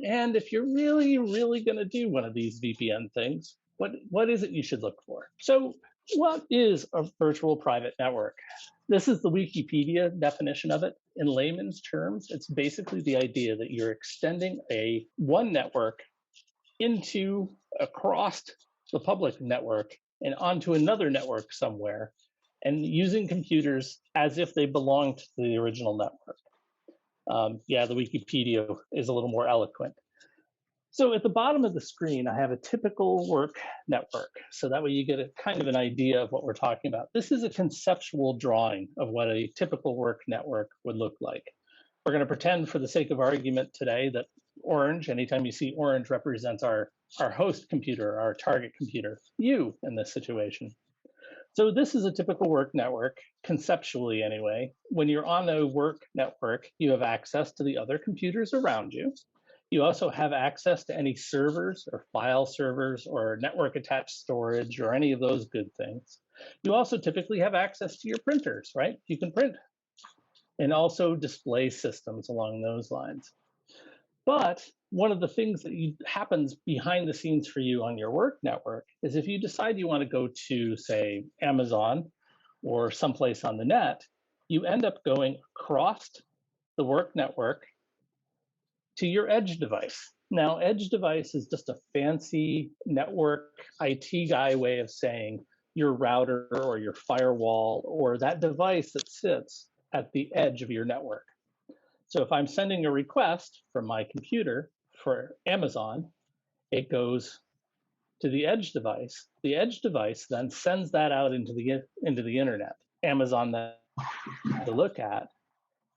And if you're really going to do one of these VPN things, what is it you should look for? So what is a virtual private network? This is the Wikipedia definition of it. In layman's terms, it's basically the idea that you're extending one network across the public network and onto another network somewhere, and using computers as if they belonged to the original network. Yeah, the Wikipedia is a little more eloquent. So at the bottom of the screen, I have a typical work network. So that way you get a kind of an idea of what we're talking about. This is a conceptual drawing of what a typical work network would look like. We're going to pretend for the sake of argument today that orange, anytime you see orange, represents our host computer, our target computer, you in this situation. So this is a typical work network, conceptually anyway. When you're on a work network, you have access to the other computers around you. You also have access to any servers or file servers or network attached storage or any of those good things. You also typically have access to your printers, right? You can print, and also display systems along those lines. But one of the things that happens behind the scenes for you on your work network is if you decide you want to go to, say, Amazon or someplace on the net, you end up going across the work network to your edge device. Now, edge device is just a fancy network IT guy way of saying your router or your firewall or that device that sits at the edge of your network. So if I'm sending a request from my computer for Amazon, it goes to the edge device. The edge device then sends that out into the internet. Amazon then to look at,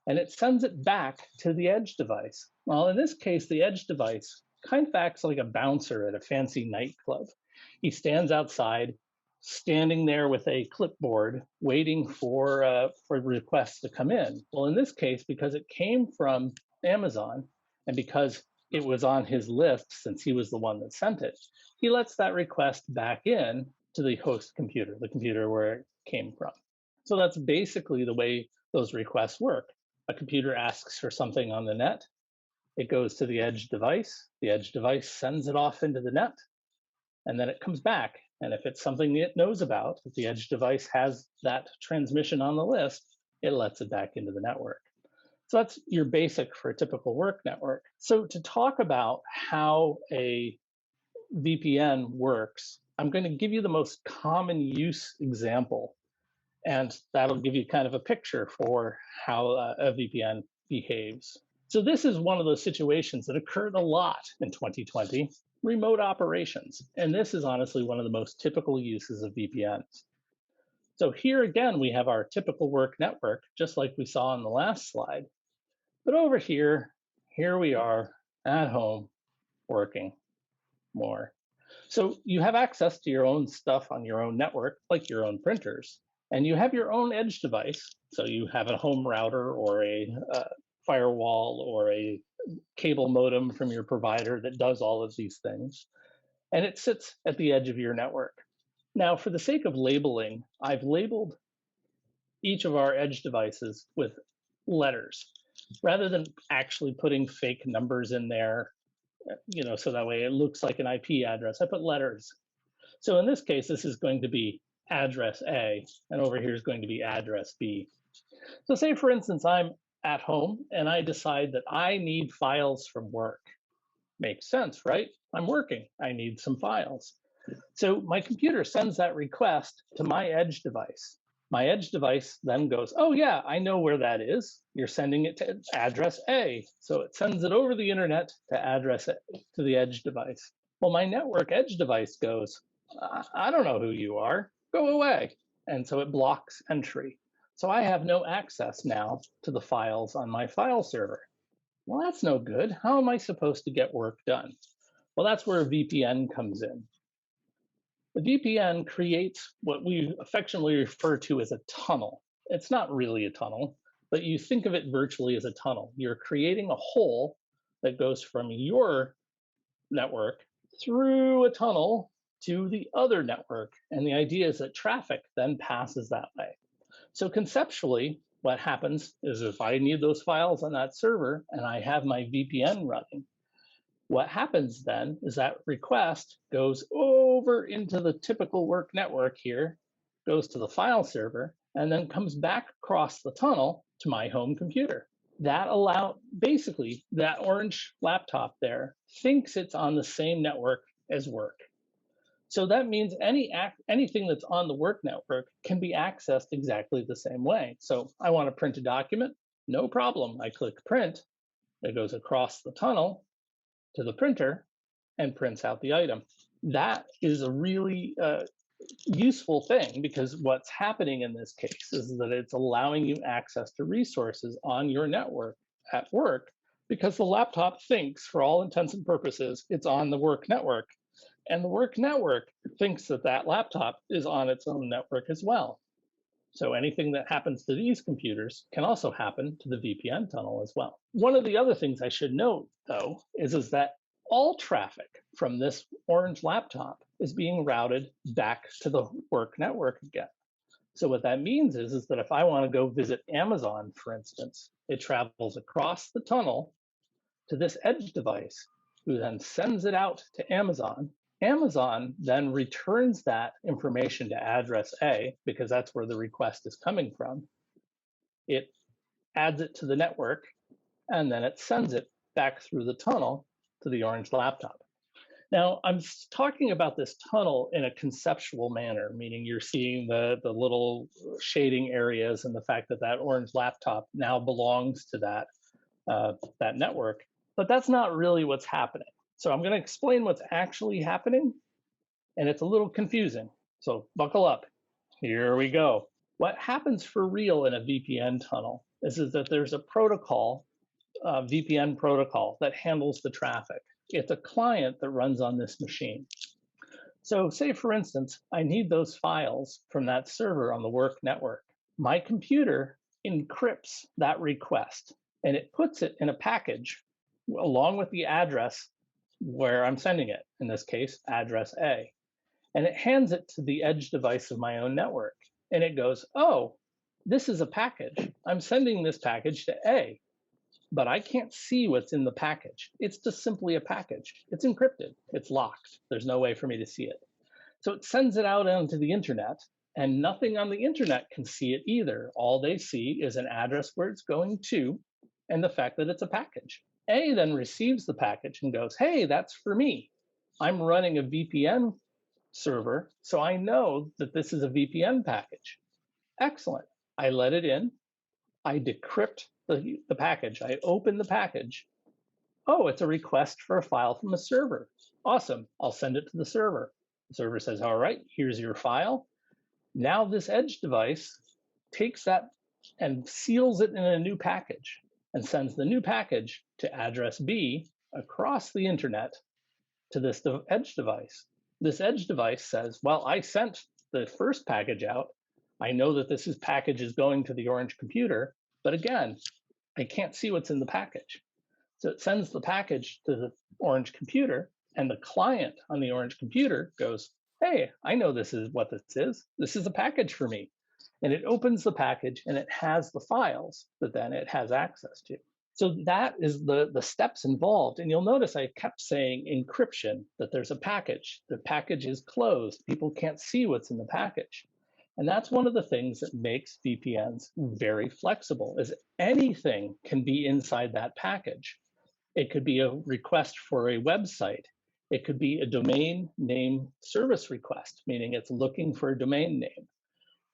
and it sends it back to the edge device. Well, in this case, the edge device kind of acts like a bouncer at a fancy nightclub. He stands outside, standing there with a clipboard, waiting for requests to come in. Well, in this case, because it came from Amazon, and because it was on his list since he was the one that sent it, he lets that request back in to the host computer, the computer where it came from. So that's basically the way those requests work. A computer asks for something on the net, it goes to the edge device sends it off into the net, and then it comes back. And if it's something it knows about, if the edge device has that transmission on the list, it lets it back into the network. So that's your basic for a typical work network. So to talk about how a VPN works, I'm going to give you the most common use example, and that'll give you kind of a picture for how a VPN behaves. So this is one of those situations that occurred a lot in 2020, remote operations. And this is honestly one of the most typical uses of VPNs. So here again, we have our typical work network, just like we saw on the last slide. But over here we are at home working more. So you have access to your own stuff on your own network, like your own printers, and you have your own edge device. So you have a home router or a firewall or a cable modem from your provider that does all of these things, and it sits at the edge of your network. Now, for the sake of labeling, I've labeled each of our edge devices with letters rather than actually putting fake numbers in there, so that way it looks like an IP address. I put letters. So in this case, this is going to be address A, and over here is going to be address B. So say, for instance, I'm at home and I decide that I need files from work. Makes sense, right? I'm working. I need some files. So my computer sends that request to my edge device. My edge device then goes, oh yeah, I know where that is. You're sending it to address A. So it sends it over the internet to address it to the edge device. Well, my network edge device goes, I don't know who you are. Go away. And so it blocks entry. So I have no access now to the files on my file server. Well, that's no good. How am I supposed to get work done? Well, that's where a VPN comes in. The VPN creates what we affectionately refer to as a tunnel. It's not really a tunnel, but you think of it virtually as a tunnel. You're creating a hole that goes from your network through a tunnel to the other network. And the idea is that traffic then passes that way. So conceptually, what happens is if I need those files on that server and I have my VPN running, What happens then is that request goes over into the typical work network here, goes to the file server, and then comes back across the tunnel to my home computer. Basically, that orange laptop there thinks it's on the same network as work. So that means anything that's on the work network can be accessed exactly the same way. So I want to print a document, no problem. I click print, it goes across the tunnel to the printer and prints out the item. That is a really useful thing, because what's happening in this case is that it's allowing you access to resources on your network at work, because the laptop thinks, for all intents and purposes, it's on the work network. And the work network thinks that that laptop is on its own network as well. So anything that happens to these computers can also happen to the VPN tunnel as well. One of the other things I should note, though, is that all traffic from this orange laptop is being routed back to the work network again. So what that means is that if I want to go visit Amazon, for instance, it travels across the tunnel to this edge device, who then sends it out to Amazon. Amazon then returns that information to address A, because that's where the request is coming from. It adds it to the network, and then it sends it back through the tunnel to the orange laptop. Now, I'm talking about this tunnel in a conceptual manner, meaning you're seeing the little shading areas and the fact that that orange laptop now belongs to that network. But that's not really what's happening. So I'm going to explain what's actually happening, and it's a little confusing. So buckle up. Here we go. What happens for real in a VPN tunnel is that there's a protocol, VPN protocol, that handles the traffic. It's a client that runs on this machine. So say, for instance, I need those files from that server on the work network. My computer encrypts that request, and it puts it in a package along with the address where I'm sending it, in this case, address A. And it hands it to the edge device of my own network. And it goes, oh, this is a package. I'm sending this package to A, but I can't see what's in the package. It's just simply a package. It's encrypted. It's locked. There's no way for me to see it. So it sends it out onto the internet, and nothing on the internet can see it either. All they see is an address where it's going to, and the fact that it's a package. A then receives the package and goes, hey, that's for me. I'm running a VPN server, so I know that this is a VPN package. Excellent. I let it in. I decrypt the package. I open the package. Oh, it's a request for a file from a server. Awesome. I'll send it to the server. The server says, all right, here's your file. Now this edge device takes that and seals it in a new package and sends the new package to address B across the internet to this edge device. This edge device says, well, I sent the first package out. I know that this package is going to the orange computer, but again, I can't see what's in the package. So it sends the package to the orange computer, and the client on the orange computer goes, hey, I know this is what this is. This is a package for me. And it opens the package, and it has the files that then it has access to. So that is the steps involved. And you'll notice I kept saying encryption, that there's a package. The package is closed. People can't see what's in the package. And that's one of the things that makes VPNs very flexible, is anything can be inside that package. It could be a request for a website. It could be a domain name service request, meaning it's looking for a domain name.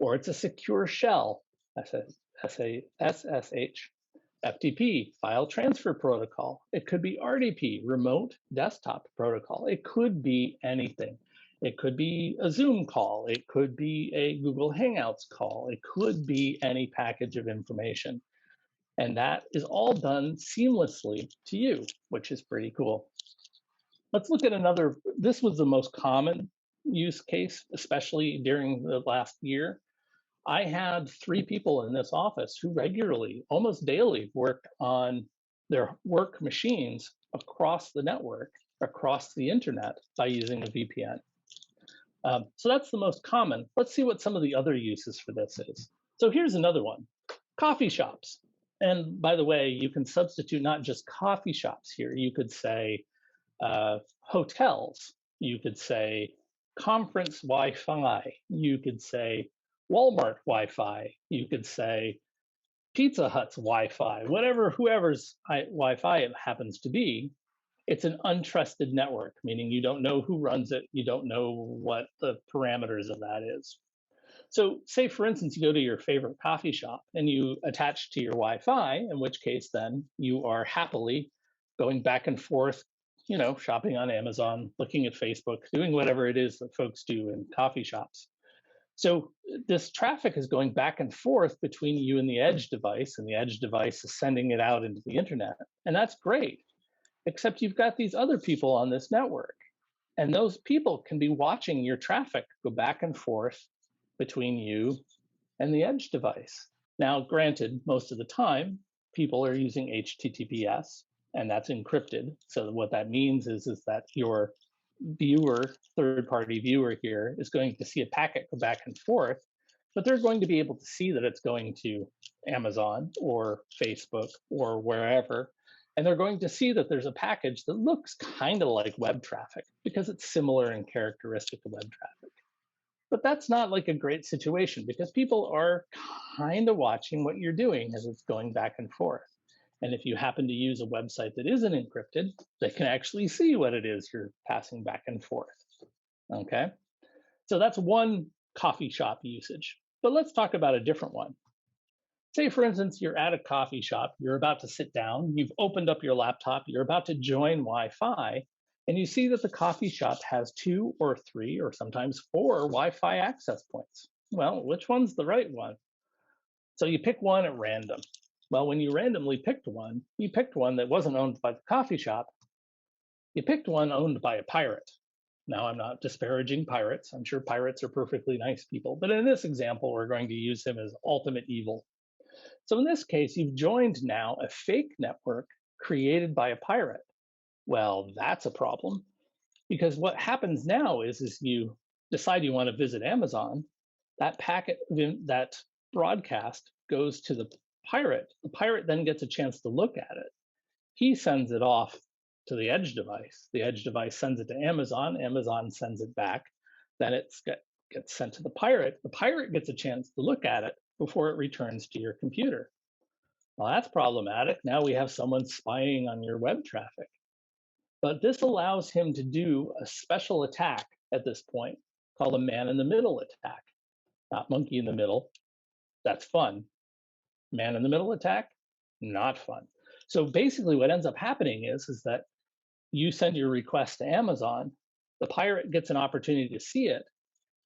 Or it's a secure shell, SSH, FTP, file transfer protocol. It could be RDP, remote desktop protocol. It could be anything. It could be a Zoom call. It could be a Google Hangouts call. It could be any package of information. And that is all done seamlessly to you, which is pretty cool. Let's look at another. This was the most common use case, especially during the last year. I had 3 people in this office who regularly, almost daily, worked on their work machines across the network, across the internet, by using a VPN. So that's the most common. Let's see what some of the other uses for this is. So here's another one, coffee shops. And by the way, you can substitute not just coffee shops here. You could say hotels. You could say conference Wi-Fi. You could say Walmart Wi-Fi. You could say Pizza Hut's Wi-Fi. Whatever, whoever's Wi-Fi it happens to be, it's an untrusted network, meaning you don't know who runs it. You don't know what the parameters of that is. So say, for instance, you go to your favorite coffee shop and you attach to your Wi-Fi, in which case then you are happily going back and forth, shopping on Amazon, looking at Facebook, doing whatever it is that folks do in coffee shops. So this traffic is going back and forth between you and the edge device, and the edge device is sending it out into the internet. And that's great, except you've got these other people on this network. And those people can be watching your traffic go back and forth between you and the edge device. Now, granted, most of the time, people are using HTTPS, and that's encrypted. So what that means is that your viewer, third-party viewer here, is going to see a packet go back and forth, but they're going to be able to see that it's going to Amazon or Facebook or wherever, and they're going to see that there's a package that looks kind of like web traffic because it's similar in characteristic of web traffic. But that's not like a great situation because people are kind of watching what you're doing as it's going back and forth. And if you happen to use a website that isn't encrypted, they can actually see what it is you're passing back and forth. Okay, so that's one coffee shop usage. But let's talk about a different one. Say, for instance, you're at a coffee shop, you're about to sit down, you've opened up your laptop, you're about to join Wi-Fi, and you see that the coffee shop has 2 or 3 or sometimes 4 Wi-Fi access points. Well, which one's the right one? So you pick one at random. Well, when you randomly picked one, you picked one that wasn't owned by the coffee shop. You picked one owned by a pirate. Now, I'm not disparaging pirates. I'm sure pirates are perfectly nice people. But in this example, we're going to use him as ultimate evil. So in this case, you've joined now a fake network created by a pirate. Well, that's a problem because what happens now is you decide you want to visit Amazon, that packet, that broadcast goes to the pirate. The pirate then gets a chance to look at it. He sends it off to the edge device. The edge device sends it to Amazon. Amazon sends it back. Then it gets sent to the pirate. The pirate gets a chance to look at it before it returns to your computer. Well, that's problematic. Now we have someone spying on your web traffic. But this allows him to do a special attack at this point called a man-in-the-middle attack. Not monkey in the middle. That's fun. Man-in-the-middle attack, not fun. So basically what ends up happening is that you send your request to Amazon, the pirate gets an opportunity to see it,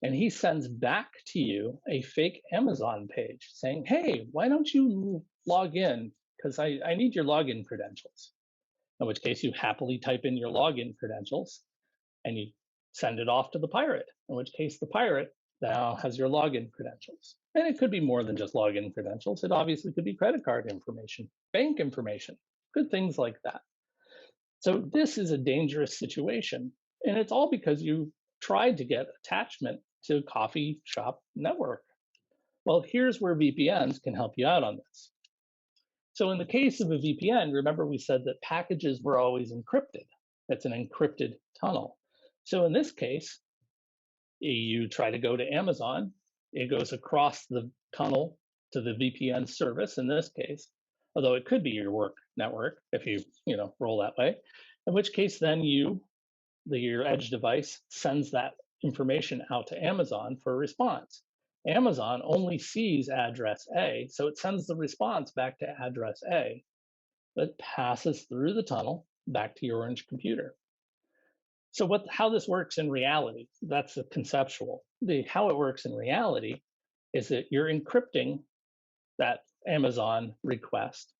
and he sends back to you a fake Amazon page saying, hey, why don't you log in? Because I need your login credentials. In which case you happily type in your login credentials and you send it off to the pirate, in which case the pirate now has your login credentials. And it could be more than just login credentials. It obviously could be credit card information, bank information, good things like that. So this is a dangerous situation. And it's all because you tried to get attachment to a coffee shop network. Well, here's where VPNs can help you out on this. So in the case of a VPN, remember we said that packages were always encrypted. It's an encrypted tunnel. So in this case, you try to go to Amazon, it goes across the tunnel to the VPN service in this case, although it could be your work network if you roll that way, in which case then your edge device sends that information out to Amazon for a response. Amazon only sees address A, so it sends the response back to address A, but passes through the tunnel back to your orange computer. So how this works in reality, that's the conceptual. How it works in reality is that you're encrypting that Amazon request.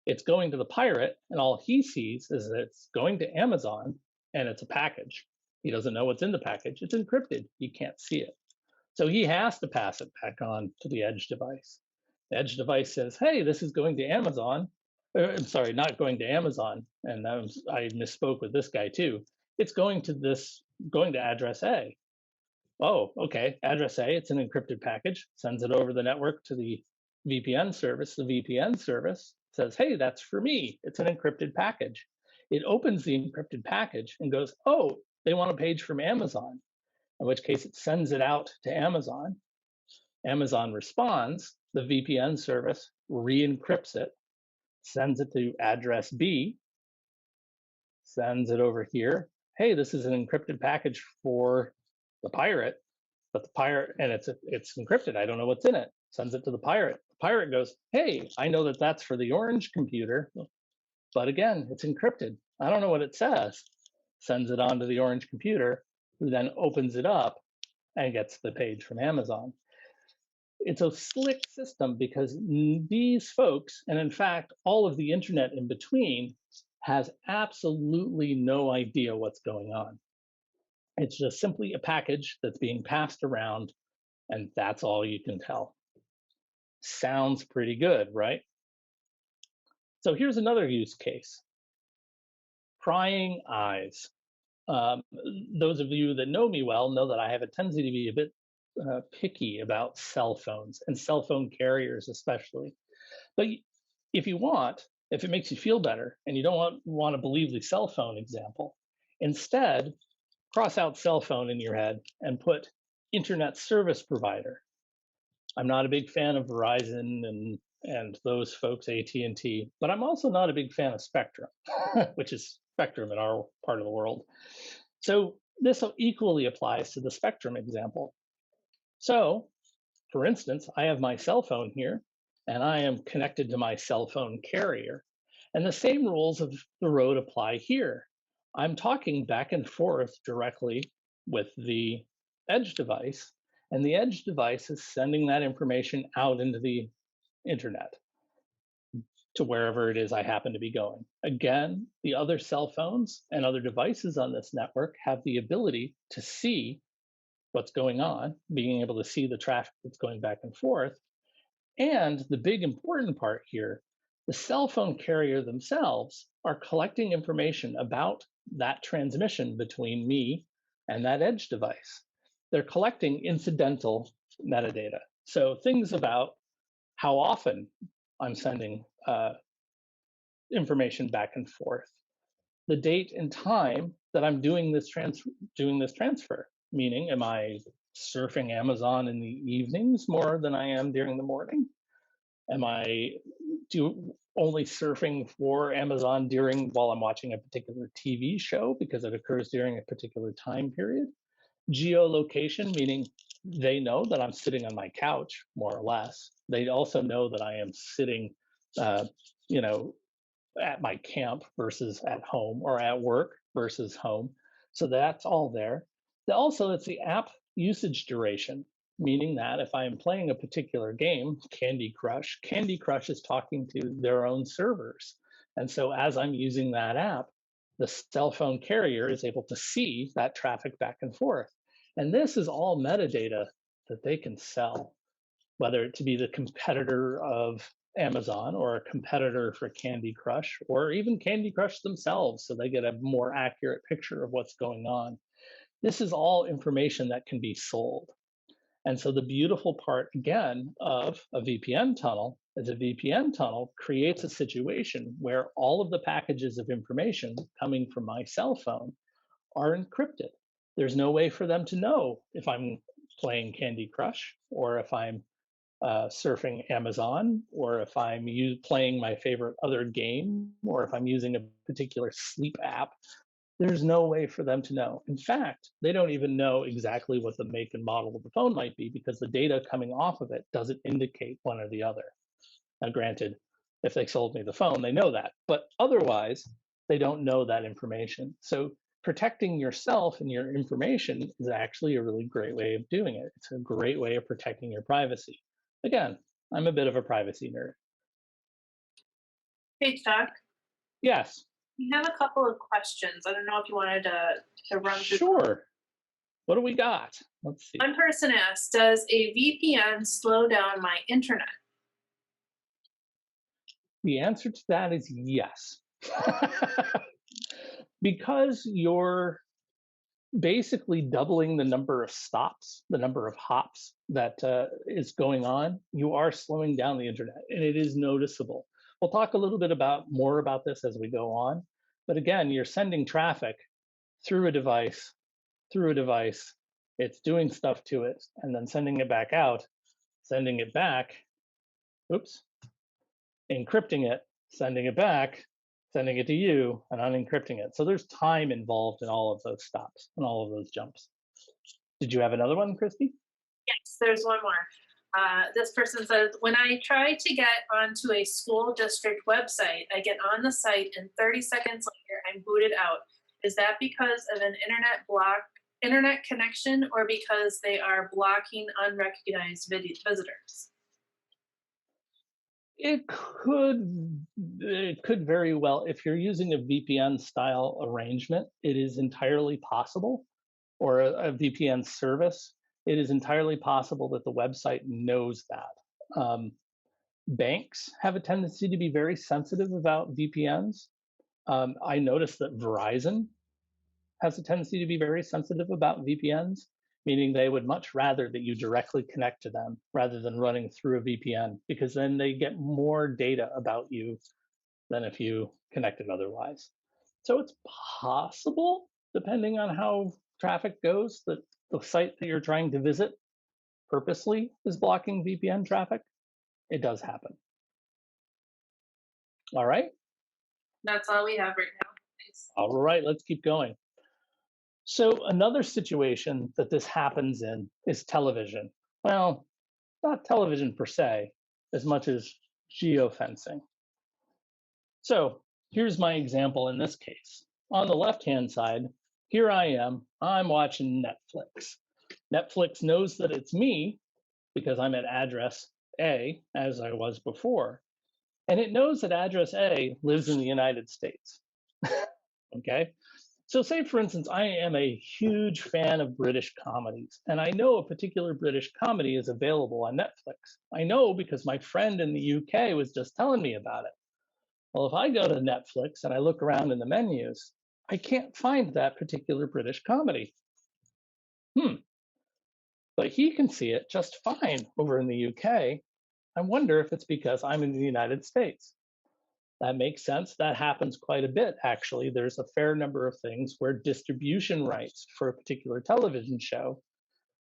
It's going to the pirate, and all he sees is that it's going to Amazon, and it's a package. He doesn't know what's in the package. It's encrypted. You can't see it. So he has to pass it back on to the edge device. The edge device says, hey, this is going to Amazon. I'm sorry, not going to Amazon. And I misspoke with this guy too. It's going to address A. Oh, okay, address A, it's an encrypted package, sends it over the network to the VPN service. The VPN service says, hey, that's for me. It's an encrypted package. It opens the encrypted package and goes, oh, they want a page from Amazon, in which case it sends it out to Amazon. Amazon responds, the VPN service re-encrypts it, sends it to address B, sends it over here. Hey, this is an encrypted package for the pirate, but the pirate, and it's encrypted. I don't know what's in it. Sends it to the pirate. The pirate goes, hey, I know that that's for the orange computer, but again, it's encrypted. I don't know what it says. Sends it on to the orange computer, who then opens it up and gets the page from Amazon. It's a slick system because these folks, and in fact, all of the internet in between, has absolutely no idea what's going on. It's just simply a package that's being passed around, and that's all you can tell. Sounds pretty good, right? So here's another use case. Prying eyes. Those of you that know me well know that I have a tendency to be a bit picky about cell phones and cell phone carriers especially. But if you want, if it makes you feel better and you don't want to believe the cell phone example, instead cross out cell phone in your head and put internet service provider. I'm not a big fan of Verizon and those folks, AT&T, but I'm also not a big fan of Spectrum, which is Spectrum in our part of the world. So this equally applies to the Spectrum example. So, for instance, I have my cell phone here, and I am connected to my cell phone carrier. And the same rules of the road apply here. I'm talking back and forth directly with the edge device, and the edge device is sending that information out into the internet to wherever it is I happen to be going. Again, the other cell phones and other devices on this network have the ability to see what's going on, being able to see the traffic that's going back and forth. And the big important part here, the cell phone carrier themselves are collecting information about that transmission between me and that edge device. They're collecting incidental metadata. So things about how often I'm sending information back and forth, the date and time that I'm doing this transfer, meaning am I surfing Amazon in the evenings more than I am during the morning? Am I only surfing for Amazon while I'm watching a particular TV show because it occurs during a particular time period? Geolocation, meaning they know that I'm sitting on my couch, more or less. They also know that I am sitting, at my camp versus at home, or at work versus home. So that's all there. Also, it's the app usage duration, meaning that if I am playing a particular game, Candy Crush is talking to their own servers. And so as I'm using that app, the cell phone carrier is able to see that traffic back and forth. And this is all metadata that they can sell, whether it to be the competitor of Amazon or a competitor for Candy Crush, or even Candy Crush themselves, so they get a more accurate picture of what's going on. This is all information that can be sold. And so the beautiful part, again, of a VPN tunnel is a VPN tunnel creates a situation where all of the packages of information coming from my cell phone are encrypted. There's no way for them to know if I'm playing Candy Crush, or if I'm surfing Amazon, or if I'm playing my favorite other game, or if I'm using a particular sleep app. There's no way for them to know. In fact, they don't even know exactly what the make and model of the phone might be, because the data coming off of it doesn't indicate one or the other. Now, granted, if they sold me the phone, they know that, but otherwise, they don't know that information. So protecting yourself and your information is actually a really great way of doing it. It's a great way of protecting your privacy. Again, I'm a bit of a privacy nerd. Hey, Chuck. Yes. We have a couple of questions. I don't know if you wanted to run through. Sure. What do we got? Let's see. One person asked, does a VPN slow down my internet? The answer to that is yes. Because you're basically doubling the number of stops, the number of hops that is going on, you are slowing down the internet, and it is noticeable. We'll talk a little bit more about this as we go on, But again, you're sending traffic through a device, through a device. It's doing stuff to it and then sending it back out, sending it back, oops, encrypting it, sending it back, sending it to you, and unencrypting it. So there's time involved in all of those stops and all of those jumps. Did you have another one, Christy? Yes, there's one more. This person says, when I try to get onto a school district website, I get on the site and 30 seconds later I'm booted out. Is that because of an internet connection or because they are blocking unrecognized visitors? It could very well, if you're using a VPN style arrangement, it is entirely possible, or a VPN service, it is entirely possible that the website knows that. Banks have a tendency to be very sensitive about VPNs. I noticed that Verizon has a tendency to be very sensitive about VPNs, meaning they would much rather that you directly connect to them rather than running through a VPN, because then they get more data about you than if you connected otherwise. So it's possible, depending on how traffic goes, that the site that you're trying to visit purposely is blocking VPN traffic. It does happen. All right. That's all we have right now. Thanks. All right, let's keep going. So another situation that this happens in is television. Well, not television per se, as much as geofencing. So here's my example in this case. On the left-hand side, here I am, I'm watching Netflix. Netflix knows that it's me because I'm at address A, as I was before. And it knows that address A lives in the United States. Okay. So, say for instance, I am a huge fan of British comedies, and I know a particular British comedy is available on Netflix. I know because my friend in the UK was just telling me about it. Well, if I go to Netflix and I look around in the menus, I can't find that particular British comedy. But he can see it just fine over in the UK. I wonder if it's because I'm in the United States. That makes sense. That happens quite a bit, actually. There's a fair number of things where distribution rights for a particular television show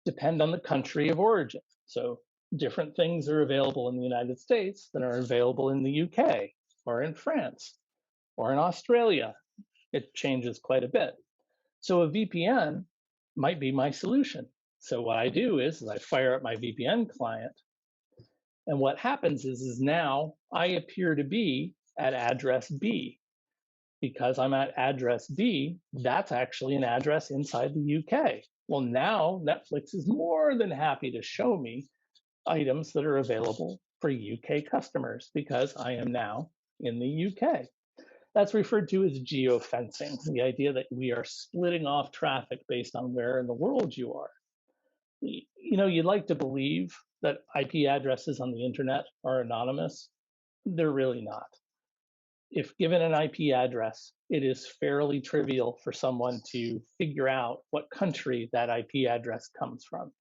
depend on the country of origin. So different things are available in the United States than are available in the UK or in France or in Australia. It changes quite a bit. So a VPN might be my solution. So what I do is I fire up my VPN client, and what happens is now I appear to be at address B. Because I'm at address B, that's actually an address inside the UK. Well, now Netflix is more than happy to show me items that are available for UK customers because I am now in the UK. That's referred to as geofencing, the idea that we are splitting off traffic based on where in the world you are. You'd like to believe that IP addresses on the internet are anonymous. They're really not. If given an IP address, it is fairly trivial for someone to figure out what country that IP address comes from.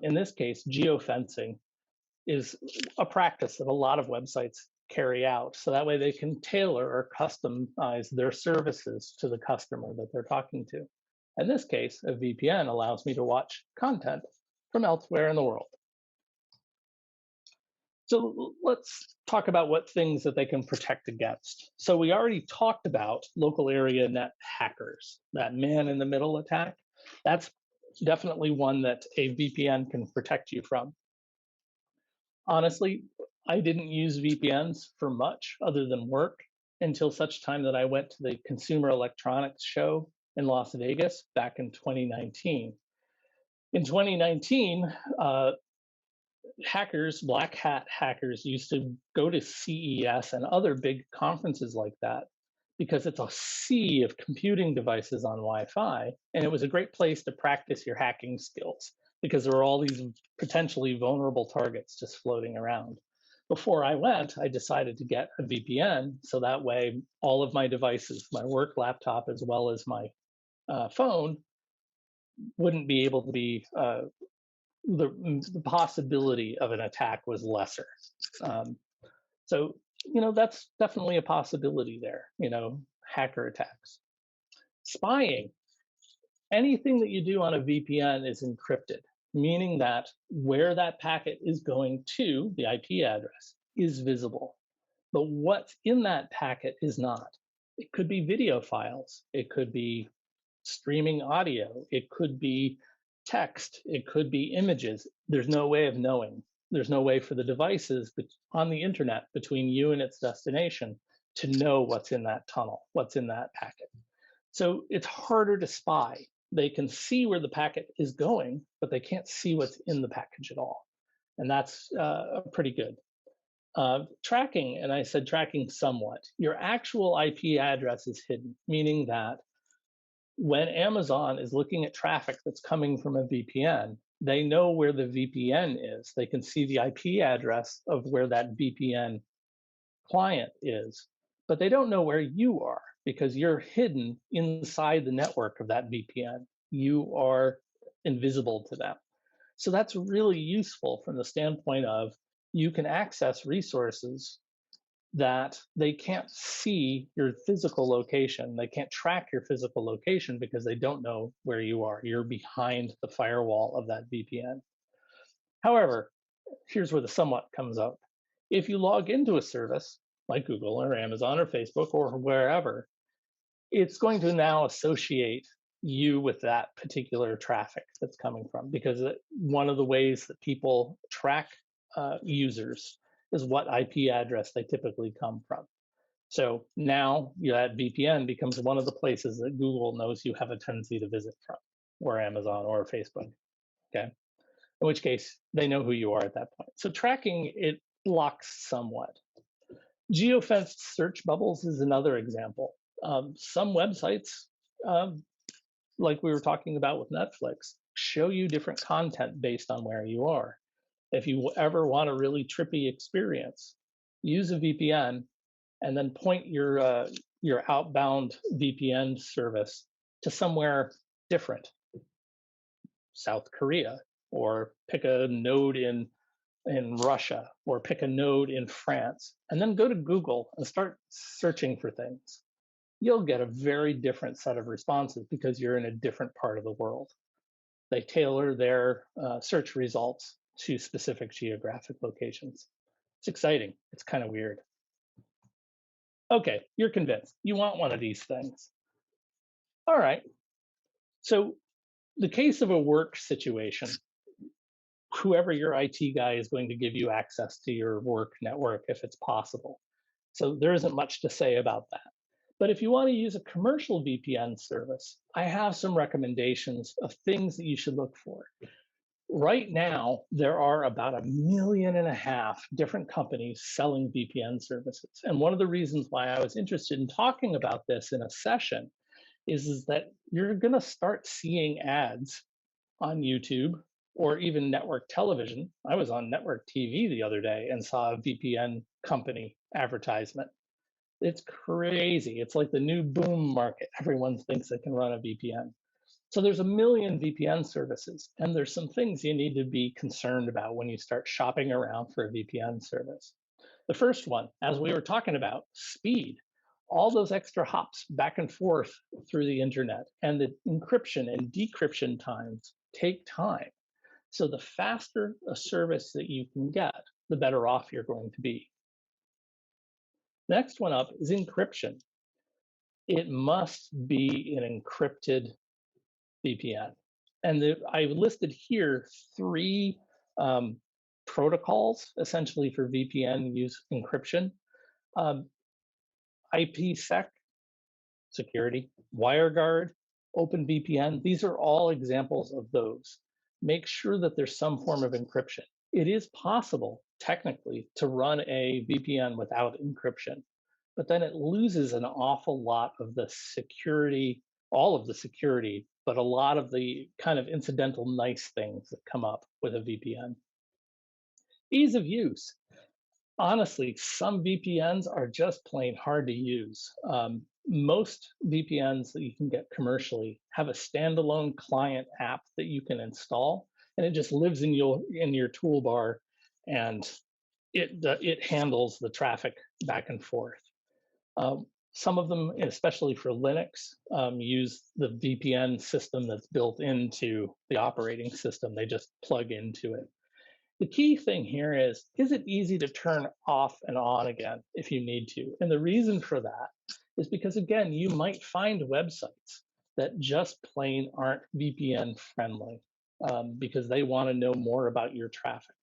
In this case, geofencing is a practice that a lot of websites carry out. So that way they can tailor or customize their services to the customer that they're talking to. In this case, a VPN allows me to watch content from elsewhere in the world. So let's talk about what things that they can protect against. So we already talked about local area net hackers, that man in the middle attack. That's definitely one that a VPN can protect you from. Honestly, I didn't use VPNs for much other than work until such time that I went to the Consumer Electronics Show in Las Vegas back in 2019. In 2019, black hat hackers used to go to CES and other big conferences like that because it's a sea of computing devices on Wi-Fi. And it was a great place to practice your hacking skills because there were all these potentially vulnerable targets just floating around. Before I went, I decided to get a VPN so that way all of my devices, my work laptop as well as my phone, wouldn't be able to be the possibility of an attack was lesser. So that's definitely a possibility there. hacker attacks. Spying. Anything that you do on a VPN is encrypted, meaning that where that packet is going to, the IP address, is visible. But what's in that packet is not. It could be video files. It could be streaming audio. It could be text. It could be images. There's no way of knowing. There's no way for the devices on the internet between you and its destination to know what's in that tunnel, what's in that packet. So it's harder to spy. They can see where the packet is going, but they can't see what's in the package at all. And that's pretty good. Tracking, and I said tracking somewhat. Your actual IP address is hidden, meaning that when Amazon is looking at traffic that's coming from a VPN, they know where the VPN is. They can see the IP address of where that VPN client is, but they don't know where you are because you're hidden inside the network of that VPN. You are invisible to them. So that's really useful from the standpoint of you can access resources that they can't see your physical location. They can't track your physical location because they don't know where you are. You're behind the firewall of that VPN. However, here's where the somewhat comes up. If you log into a service like Google or Amazon or Facebook or wherever, it's going to now associate you with that particular traffic that's coming from, because one of the ways that people track users is what IP address they typically come from. So now that VPN becomes one of the places that Google knows you have a tendency to visit from, or Amazon or Facebook, okay? In which case, they know who you are at that point. So tracking, it locks somewhat. Geofenced search bubbles is another example. Some websites, like we were talking about with Netflix, show you different content based on where you are. If you ever want a really trippy experience, use a VPN and then point your outbound VPN service to somewhere different, South Korea, or pick a node in Russia, or pick a node in France, and then go to Google and start searching for things. You'll get a very different set of responses because you're in a different part of the world. They tailor their search results to specific geographic locations. It's exciting. It's kind of weird. Okay, you're convinced. You want one of these things. All right. So the case of a work situation, whoever your IT guy is going to give you access to your work network if it's possible. So there isn't much to say about that. But if you want to use a commercial VPN service, I have some recommendations of things that you should look for. Right now, there are about 1.5 million different companies selling VPN services. And one of the reasons why I was interested in talking about this in a session is that you're going to start seeing ads on YouTube or even network television. I was on network TV the other day and saw a VPN company advertisement. It's crazy. It's like the new boom market. Everyone thinks they can run a VPN. So there's 1 million VPN services, and there's some things you need to be concerned about when you start shopping around for a VPN service. The first one, as we were talking about, speed. All those extra hops back and forth through the internet, and the encryption and decryption times take time. So the faster a service that you can get, the better off you're going to be. Next one up is encryption. It must be an encrypted VPN. And I've listed here 3 protocols, essentially, for VPN use encryption. IPsec, security, WireGuard, OpenVPN. These are all examples of those. Make sure that there's some form of encryption. It is possible, technically, to run a VPN without encryption, but then it loses an awful lot of the security, all of the security, but a lot of the kind of incidental nice things that come up with a VPN. Ease of use. Honestly, some VPNs are just plain hard to use. Most VPNs that you can get commercially have a standalone client app that you can install, and it just lives in your toolbar, and it handles the traffic back and forth. Some of them, especially for Linux, use the VPN system that's built into the operating system. They just plug into it. The key thing here is it easy to turn off and on again if you need to? And the reason for that is because, again, you might find websites that just plain aren't VPN friendly because they want to know more about your traffic.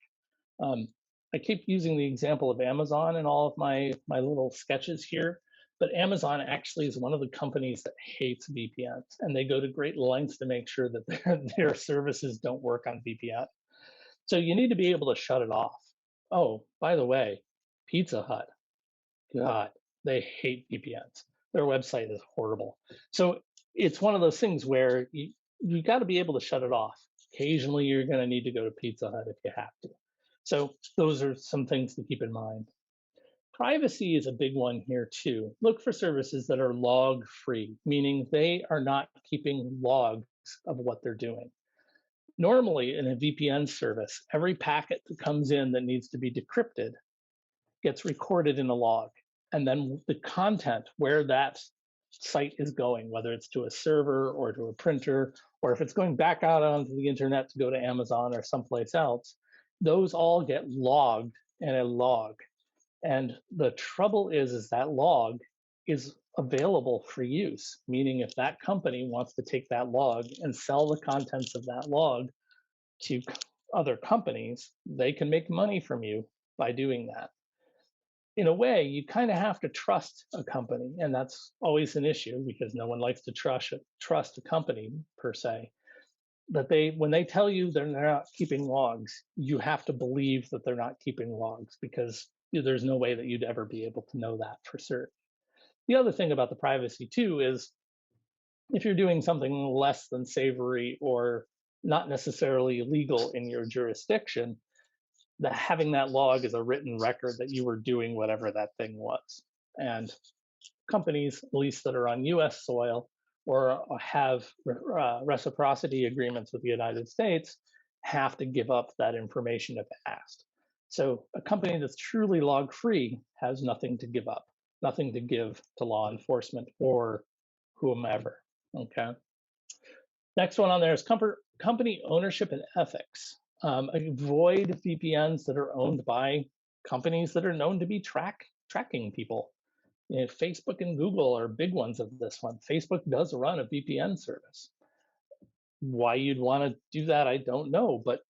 I keep using the example of Amazon in all of my little sketches here, but Amazon actually is one of the companies that hates VPNs, and they go to great lengths to make sure that their services don't work on VPN. So you need to be able to shut it off. Oh, by the way, Pizza Hut, God, they hate VPNs. Their website is horrible. So it's one of those things where you got to be able to shut it off. Occasionally, you're going to need to go to Pizza Hut if you have to. So those are some things to keep in mind. Privacy is a big one here too. Look for services that are log free, meaning they are not keeping logs of what they're doing. Normally in a VPN service, every packet that comes in that needs to be decrypted gets recorded in a log. And then the content, where that site is going, whether it's to a server or to a printer, or if it's going back out onto the internet to go to Amazon or someplace else, those all get logged in a log. And the trouble is that log is available for use, meaning if that company wants to take that log and sell the contents of that log to other companies, they can make money from you by doing that. In a way, you kind of have to trust a company, and that's always an issue because no one likes to trust a company per se. But when they tell you they're not keeping logs, you have to believe that they're not keeping logs because there's no way that you'd ever be able to know that for certain. The other thing about the privacy too is if you're doing something less than savory or not necessarily legal in your jurisdiction, having that log is a written record that you were doing whatever that thing was. And companies, at least that are on US soil or have reciprocity agreements with the United States, have to give up that information if asked. So a company that's truly log free has nothing to give up, nothing to give to law enforcement or whomever. Okay. Next one on there is company ownership and ethics. Avoid VPNs that are owned by companies that are known to be tracking people. You know, Facebook and Google are big ones of this one. Facebook does run a VPN service. Why you'd want to do that, I don't know, but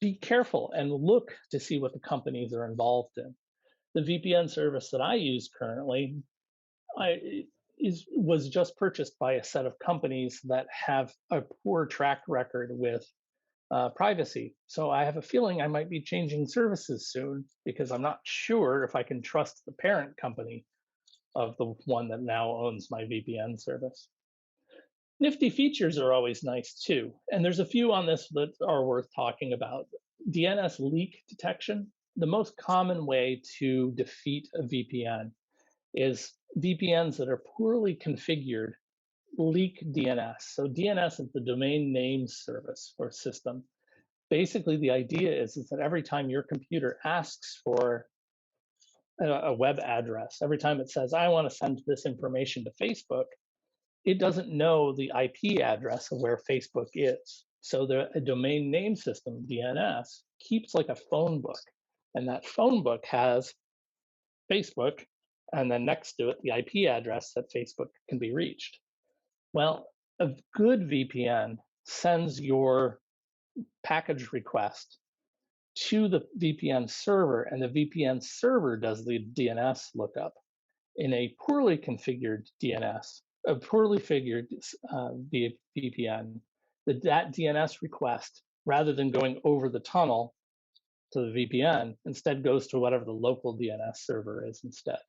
be careful and look to see what the companies are involved in. The VPN service that I use currently was just purchased by a set of companies that have a poor track record with privacy. So I have a feeling I might be changing services soon because I'm not sure if I can trust the parent company of the one that now owns my VPN service. Nifty features are always nice too. And there's a few on this that are worth talking about. DNS leak detection. The most common way to defeat a VPN is VPNs that are poorly configured leak DNS. So DNS is the domain name service or system. Basically, the idea is that every time your computer asks for a web address, every time it says, I want to send this information to Facebook, it doesn't know the IP address of where Facebook is. So the domain name system, DNS, keeps like a phone book. And that phone book has Facebook, and then next to it, the IP address that Facebook can be reached. Well, a good VPN sends your package request to the VPN server, and the VPN server does the DNS lookup. In a poorly configured DNS, a poorly configured VPN, that DNS request, rather than going over the tunnel to the VPN, instead goes to whatever the local DNS server is instead.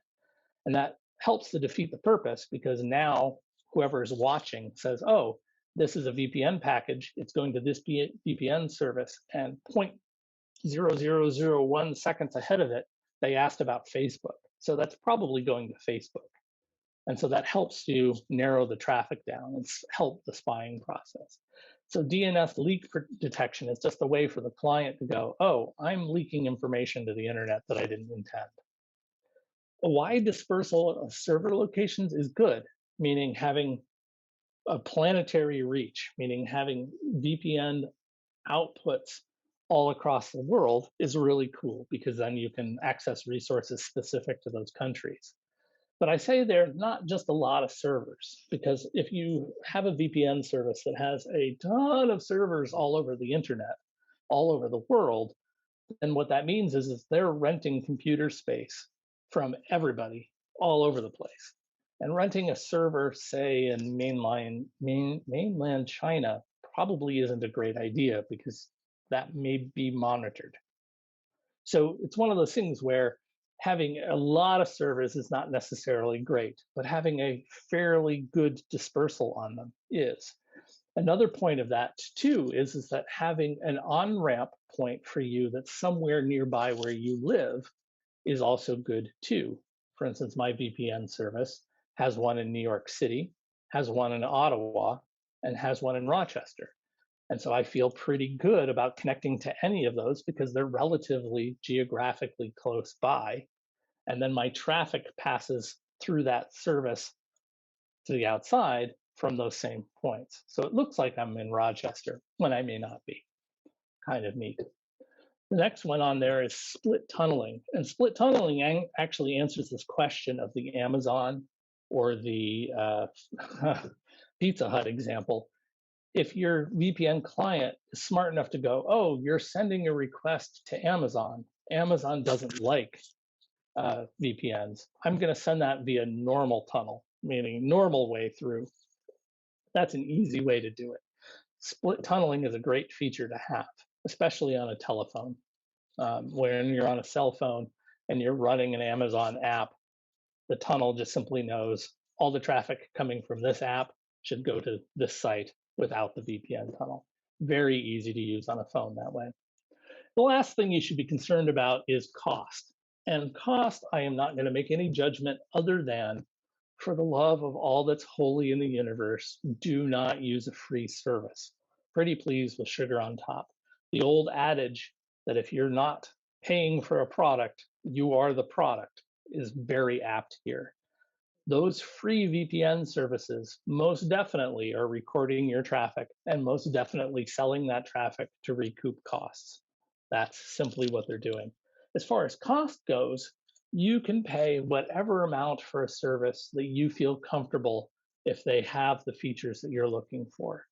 And that helps to defeat the purpose because now whoever is watching says, oh, this is a VPN package. It's going to this VPN service, and 0.0001 seconds ahead of it, they asked about Facebook. So that's probably going to Facebook. And so that helps to narrow the traffic down and help the spying process. So DNS leak detection is just a way for the client to go, oh, I'm leaking information to the internet that I didn't intend. A wide dispersal of server locations is good, meaning having a planetary reach, meaning having VPN outputs all across the world is really cool because then you can access resources specific to those countries. But I say there's not just a lot of servers, because if you have a VPN service that has a ton of servers all over the internet, all over the world, then what that means is they're renting computer space from everybody all over the place. And renting a server, say in mainland China, probably isn't a great idea because that may be monitored. So it's one of those things where having a lot of servers is not necessarily great, but having a fairly good dispersal on them is. Another point of that too is that having an on-ramp point for you that's somewhere nearby where you live is also good too. For instance, my VPN service has one in New York City, has one in Ottawa, and has one in Rochester. And so I feel pretty good about connecting to any of those because they're relatively geographically close by. And then my traffic passes through that service to the outside from those same points. So it looks like I'm in Rochester when I may not be. Kind of neat. The next one on there is split tunneling. And split tunneling actually answers this question of the Amazon or the Pizza Hut example. If your VPN client is smart enough to go, oh, you're sending a request to Amazon. Amazon doesn't like VPNs. I'm going to send that via normal tunnel, meaning normal way through. That's an easy way to do it. Split tunneling is a great feature to have, especially on a telephone. When you're on a cell phone and you're running an Amazon app, the tunnel just simply knows all the traffic coming from this app should go to this site without the VPN tunnel. Very easy to use on a phone that way. The last thing you should be concerned about is cost. And cost, I am not going to make any judgment other than, for the love of all that's holy in the universe, do not use a free service. Pretty please with sugar on top. The old adage that if you're not paying for a product, you are the product is very apt here. Those free VPN services most definitely are recording your traffic and most definitely selling that traffic to recoup costs. That's simply what they're doing. As far as cost goes, you can pay whatever amount for a service that you feel comfortable if they have the features that you're looking for.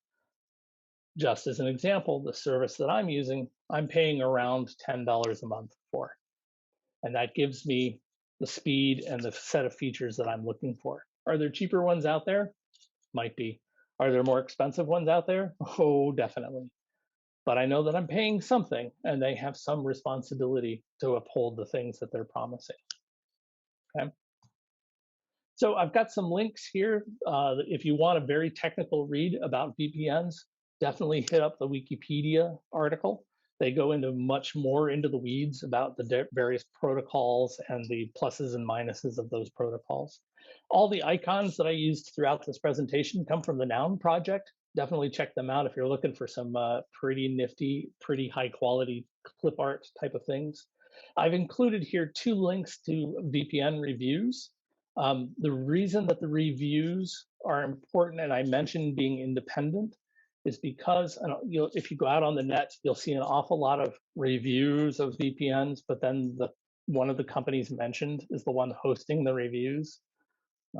Just as an example, the service that I'm using, I'm paying around $10 a month for. And that gives me the speed and the set of features that I'm looking for. Are there cheaper ones out there? Might be. Are there more expensive ones out there? Oh, definitely. But I know that I'm paying something and they have some responsibility to uphold the things that they're promising. Okay. So I've got some links here. If you want a very technical read about VPNs, definitely hit up the Wikipedia article. They go into much more into the weeds about the various protocols and the pluses and minuses of those protocols. All the icons that I used throughout this presentation come from the Noun project. Definitely check them out if you're looking for some pretty nifty, pretty high quality clip art type of things. I've included here 2 links to VPN reviews. The reason that the reviews are important, and I mentioned being independent, is because if you go out on the net, you'll see an awful lot of reviews of VPNs, but then one of the companies mentioned is the one hosting the reviews.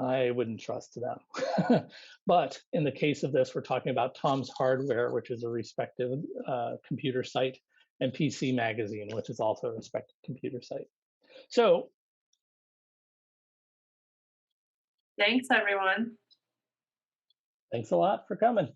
I wouldn't trust them. But in the case of this, we're talking about Tom's Hardware, which is a respected computer site, and PC Magazine, which is also a respected computer site. So Thanks, everyone. thanks a lot for coming.